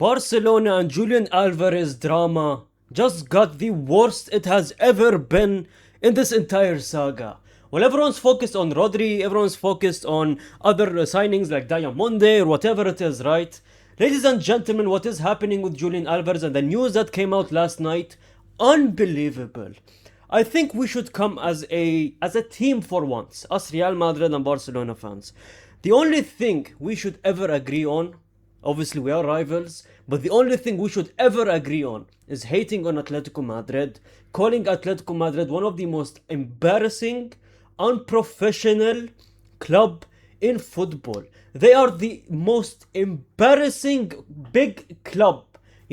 Barcelona and Julian Alvarez drama just got the worst it has ever been in this entire saga. While everyone's focused on Rodri, everyone's focused on other signings like Diamonde or whatever it is, right? Ladies and gentlemen, what is happening with Julian Alvarez and the news that came out last night? Unbelievable. I think we should come as a team for once, us Real Madrid and Barcelona fans. The only thing we should ever agree on, obviously we are rivals, but the only thing we should ever agree on is hating on Atletico Madrid, calling Atletico Madrid one of the most embarrassing, unprofessional club in football. They are the most embarrassing big club.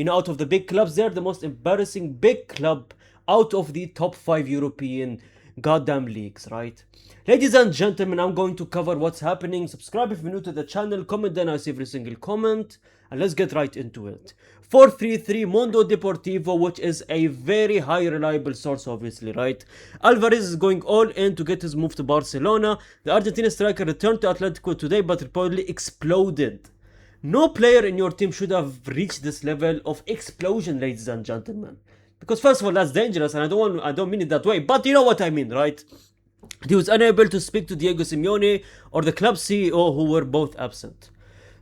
Out of the big clubs, they're the most embarrassing big club out of the top 5 European goddamn leagues, right? Ladies and gentlemen, I'm going to cover what's happening. Subscribe if you're new to the channel, comment then I see every single comment, and let's get right into it. 433 Mundo Deportivo, which is a very high reliable source, obviously, right? Alvarez is going all in to get his move to Barcelona. The Argentine striker returned to Atletico today but reportedly exploded. No player in your team should have reached this level of explosion, ladies and gentlemen. Because first of all, that's dangerous, and I don't mean it that way, but you know what I mean, right? He was unable to speak to Diego Simeone or the club CEO, who were both absent.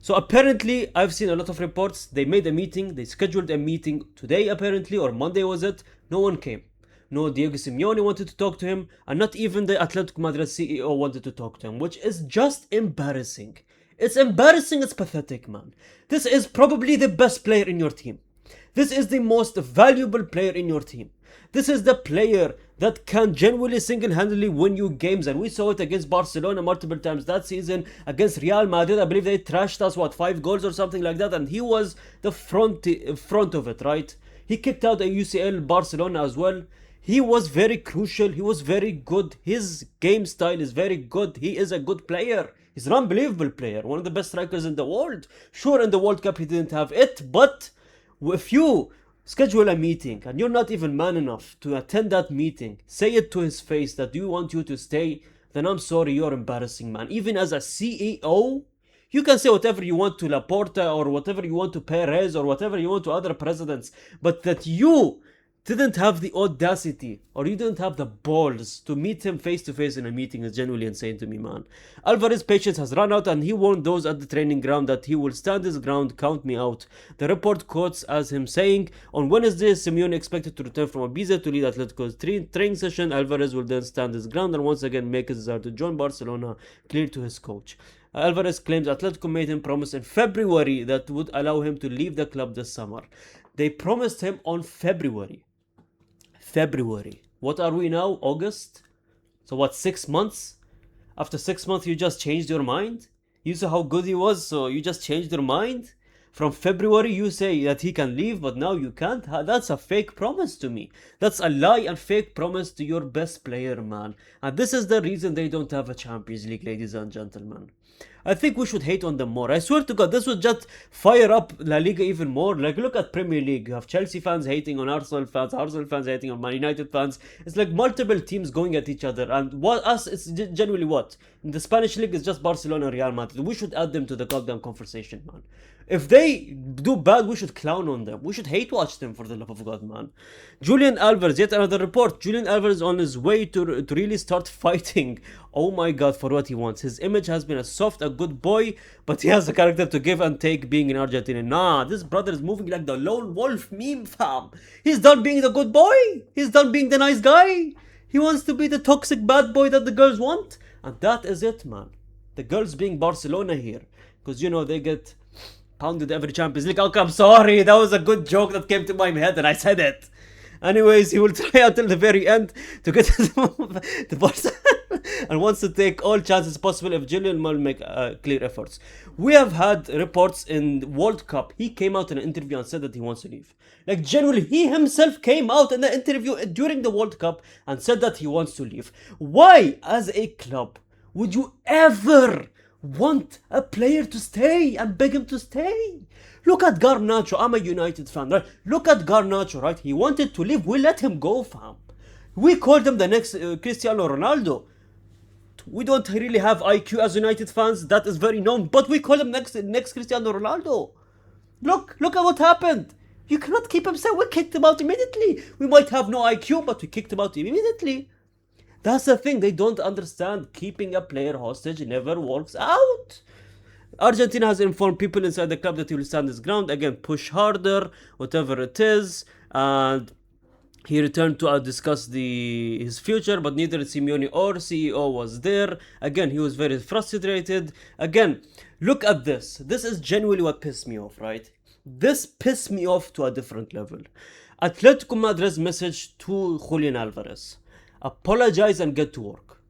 So apparently, I've seen a lot of reports. They made a meeting, they scheduled a meeting today apparently, or Monday was it? No one came. No Diego Simeone wanted to talk to him, and not even the Atletico Madrid CEO wanted to talk to him, which is just embarrassing. It's embarrassing, it's pathetic, man. This is probably the best player in your team. This is the most valuable player in your team. This is the player that can genuinely single-handedly win you games, and we saw it against Barcelona multiple times that season. Against Real Madrid, I believe they trashed us, 5 goals or something like that, and he was the front of it, right? He kicked out a UCL Barcelona as well. He was very crucial, he was very good, his game style is very good, he is a good player. He's an unbelievable player, one of the best strikers in the world. Sure, in the World Cup he didn't have it, but if you schedule a meeting and you're not even man enough to attend that meeting, say it to his face that we want you to stay, then I'm sorry, you're embarrassing, man. Even as a CEO, you can say whatever you want to Laporta or whatever you want to Perez or whatever you want to other presidents, but that you didn't have the audacity or you didn't have the balls to meet him face to face in a meeting is genuinely insane to me, man. Alvarez's patience has run out and he warned those at the training ground that he will stand his ground, count me out. The report quotes as him saying, on Wednesday, Simeone expected to return from Ibiza to lead Atletico's training session. Alvarez will then stand his ground and once again make his desire to join Barcelona clear to his coach. Alvarez claims Atletico made him promise in February that would allow him to leave the club this summer. They promised him on February. What are we now? August? So 6 months? After 6 months you just changed your mind? You saw how good he was, so you just changed your mind? From February you say that he can leave, but now you can't? That's a fake promise to me. That's a lie and fake promise to your best player, man. And this is the reason they don't have a Champions League, ladies and gentlemen. I think we should hate on them more. I swear to God, this would just fire up La Liga even more. Like, look at Premier League. You have Chelsea fans hating on Arsenal fans hating on Man United fans. It's like multiple teams going at each other. And it's genuinely what? In the Spanish League, it's just Barcelona and Real Madrid. We should add them to the goddamn conversation, man. If they do bad, we should clown on them. We should hate watch them, for the love of God, man. Julian Alvarez, yet another report. Julian Alvarez on his way to really start fighting. Oh my God, for what he wants. His image has been a good boy, but he has a character to give and take being in Argentina. Nah, this brother is moving like the lone wolf meme, fam. He's done being the good boy. He's done being the nice guy. He wants to be the toxic bad boy that the girls want. And that is it, man. The girls being Barcelona here. Because, they get pounded every Champions League. Okay, I'm sorry. That was a good joke that came to my head and I said it. Anyways, he will try until the very end to get to Barcelona and wants to take all chances possible if Julian will make clear efforts. We have had reports in World Cup. He came out in an interview and said that he wants to leave. Like, generally, he himself came out in the interview during the World Cup and said that he wants to leave. Why, as a club, would you ever want a player to stay and beg him to stay? Look at Garnacho. I'm a United fan, right? Look at Garnacho, right? He wanted to leave. We let him go, fam. We called him the next Cristiano Ronaldo. We don't really have IQ as United fans. That is very known. But we call him next Cristiano Ronaldo. Look at what happened. You cannot keep him safe. We kicked him out immediately. We might have no IQ, but we kicked him out immediately. That's the thing. They don't understand. Keeping a player hostage never works out. Argentina has informed people inside the club that he will stand his ground. Again, push harder, whatever it is. And he returned to discuss his future, but neither Simeone or CEO was there. Again, he was very frustrated. Again, look at this. This is genuinely what pissed me off, right? This pissed me off to a different level. Atletico Madrid's message to Julian Alvarez: apologize and get to work.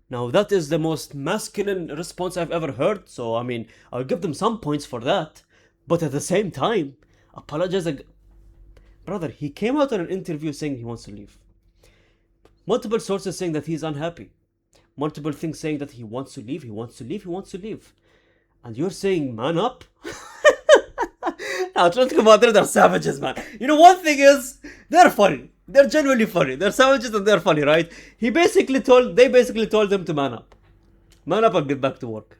Now, that is the most masculine response I've ever heard, so I mean, I'll give them some points for that. But at the same time, apologize. Brother, he came out in an interview saying he wants to leave. Multiple sources saying that he's unhappy. Multiple things saying that he wants to leave, he wants to leave, he wants to leave. And you're saying, man up? Now, Atletico Madrid are savages, man. You know, one thing is, they're funny. They're genuinely funny. They're savages and they're funny, right? They basically told him to man up. Man up and get back to work.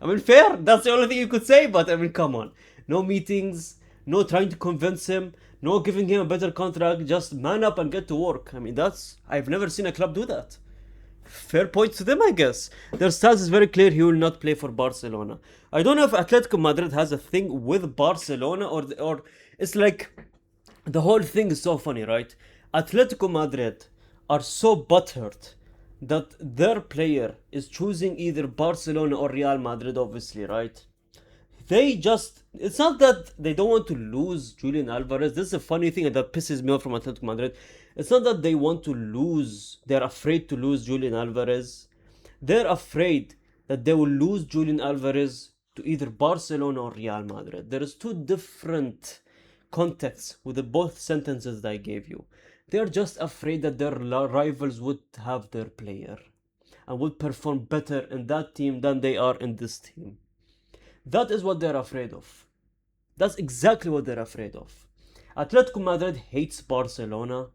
I mean, fair. That's the only thing you could say, but I mean, come on. No meetings, no trying to convince him, no giving him a better contract, just man up and get to work. I mean, I've never seen a club do that. Fair points to them, I guess. Their stance is very clear, he will not play for Barcelona. I don't know if Atletico Madrid has a thing with Barcelona or it's like, the whole thing is so funny, right? Atletico Madrid are so butthurt that their player is choosing either Barcelona or Real Madrid, obviously, right? It's not that they don't want to lose Julian Alvarez. This is a funny thing that pisses me off from Atletico Madrid. It's not that they want to lose, they're afraid to lose Julian Alvarez. They're afraid that they will lose Julian Alvarez to either Barcelona or Real Madrid. There is two different contexts with the both sentences that I gave you. They're just afraid that their rivals would have their player and would perform better in that team than they are in this team. That is what they're afraid of. That's exactly what they're afraid of. Atletico Madrid hates Barcelona.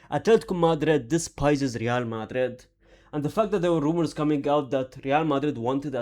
Atletico Madrid despises Real Madrid. And the fact that there were rumors coming out that Real Madrid wanted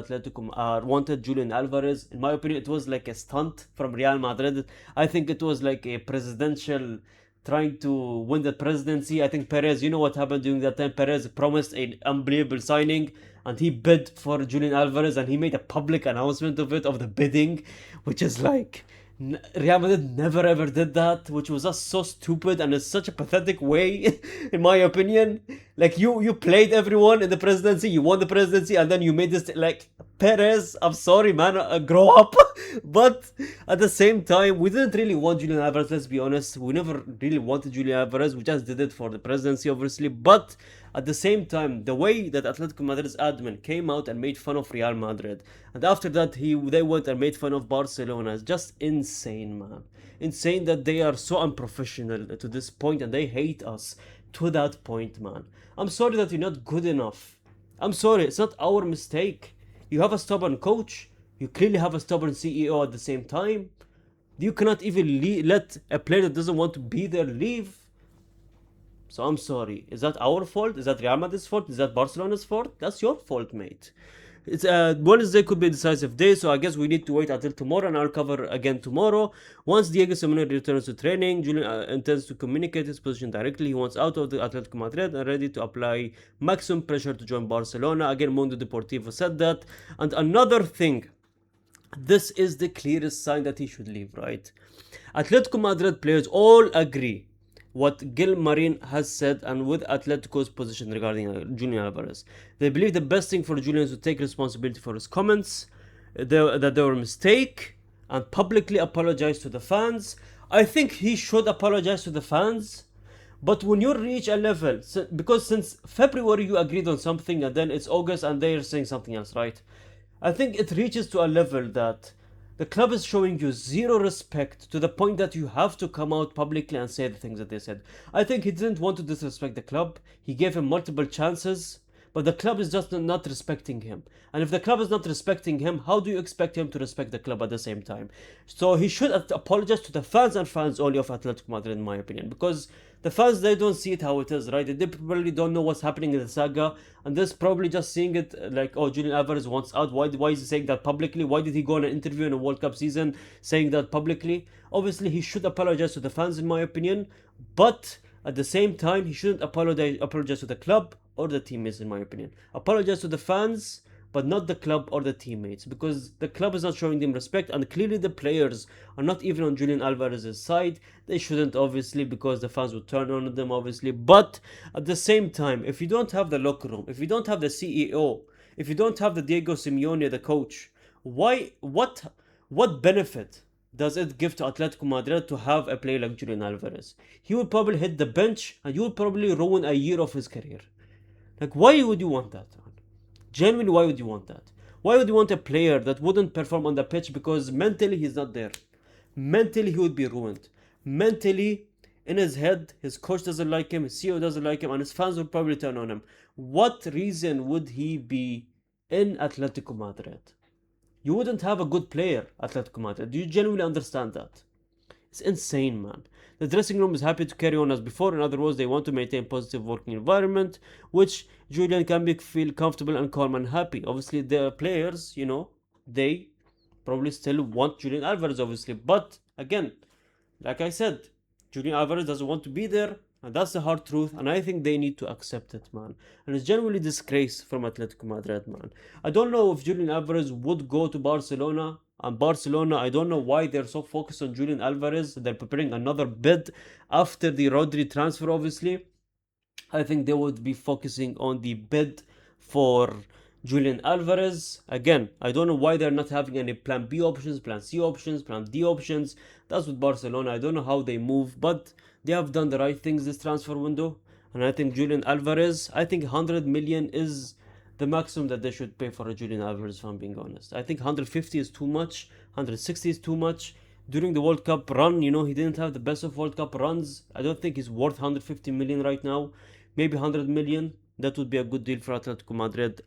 Julian Alvarez, in my opinion, it was like a stunt from Real Madrid. I think it was like a presidential trying to win the presidency. I think Perez, you know what happened during that time? Perez promised an unbelievable signing and he bid for Julian Alvarez and he made a public announcement of the bidding, which is like, Real Madrid never ever did that, which was just so stupid and it's such a pathetic way, in my opinion. Like you played everyone in the presidency, you won the presidency, and then you made this like Perez. I'm sorry, man, grow up. But at the same time, we didn't really want Julian Alvarez. Let's be honest, we never really wanted Julian Alvarez. We just did it for the presidency, obviously. But at the same time, the way that Atletico Madrid's admin came out and made fun of Real Madrid, and after that they went and made fun of Barcelona, is just insane, man. Insane that they are so unprofessional to this point and they hate us to that point, man. I'm sorry that you're not good enough. I'm sorry, it's not our mistake. You have a stubborn coach. You clearly have a stubborn CEO at the same time. You cannot even let a player that doesn't want to be there leave. So I'm sorry. Is that our fault? Is that Real Madrid's fault? Is that Barcelona's fault? That's your fault, mate. It's Wednesday could be a decisive day, so I guess we need to wait until tomorrow, and I'll cover again tomorrow. Once Diego Simeone returns to training, Julian intends to communicate his position directly. He wants out of the Atletico Madrid and ready to apply maximum pressure to join Barcelona. Again, Mundo Deportivo said that. And another thing, this is the clearest sign that he should leave, right? Atletico Madrid players all agree what Gil Marin has said and with Atletico's position regarding Julian Alvarez. They believe the best thing for Julian is to take responsibility for his comments, that they were a mistake, and publicly apologize to the fans. I think he should apologize to the fans, but when you reach a level, because since February you agreed on something and then it's August and they're saying something else, right? I think it reaches to a level that the club is showing you zero respect to the point that you have to come out publicly and say the things that they said. I think he didn't want to disrespect the club. He gave him multiple chances, but the club is just not respecting him. And if the club is not respecting him, how do you expect him to respect the club at the same time? So he should apologize to the fans and fans only of Atletico Madrid, in my opinion, because the fans, they don't see it how it is, right? They probably don't know what's happening in the saga, and they're probably just seeing it like, oh, Julian Alvarez wants out. Why is he saying that publicly? Why did he go on an interview in a World Cup season saying that publicly? Obviously, he should apologize to the fans, in my opinion, but at the same time, he shouldn't apologize to the club or the teammates, in my opinion. Apologize to the fans, but not the club or the teammates, because the club is not showing them respect, and clearly the players are not even on Julian Alvarez's side. They shouldn't, obviously, because the fans would turn on them, obviously. But at the same time, if you don't have the locker room, if you don't have the CEO, if you don't have the Diego Simeone, the coach, why? What benefit does it give to Atletico Madrid to have a player like Julian Alvarez? He will probably hit the bench, and you will probably ruin a year of his career. Like, why would you want that? Genuinely, why would you want that? Why would you want a player that wouldn't perform on the pitch because mentally he's not there? Mentally, he would be ruined. Mentally, in his head, his coach doesn't like him, his CEO doesn't like him, and his fans will probably turn on him. What reason would he be in Atletico Madrid? You wouldn't have a good player, Atletico Madrid. Do you genuinely understand that? It's insane, man. The dressing room is happy to carry on as before. In other words, they want to maintain positive working environment, which Julian can feel comfortable and calm and happy. Obviously, the players, they probably still want Julian Alvarez, obviously. But again, like I said, Julian Alvarez doesn't want to be there, and that's the hard truth, and I think they need to accept it, man. And it's genuinely disgrace from Atletico Madrid, man. I don't know if Julian Alvarez would go to Barcelona, and Barcelona, I don't know why they're so focused on Julian Alvarez. They're preparing another bid after the Rodri transfer, obviously. I think they would be focusing on the bid for Julian Alvarez. Again, I don't know why they're not having any plan B options, plan C options, plan D options. That's with Barcelona. I don't know how they move, but they have done the right things this transfer window. And I think Julian Alvarez, I think 100 million is the maximum that they should pay for a Julian Alvarez, if I'm being honest. I think 150 is too much, 160 is too much. During the World Cup run, he didn't have the best of World Cup runs. I don't think he's worth 150 million right now. Maybe 100 million. That would be a good deal for Atletico Madrid.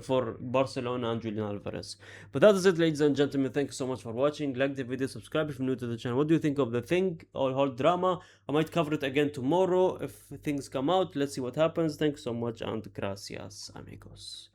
For Barcelona and Julian Alvarez. But that is it, ladies and gentlemen. Thank you so much for watching. Like the video, subscribe if you're new to the channel. What do you think of the thing or whole drama? I might cover it again tomorrow if things come out. Let's see what happens. Thanks so much, and gracias, amigos.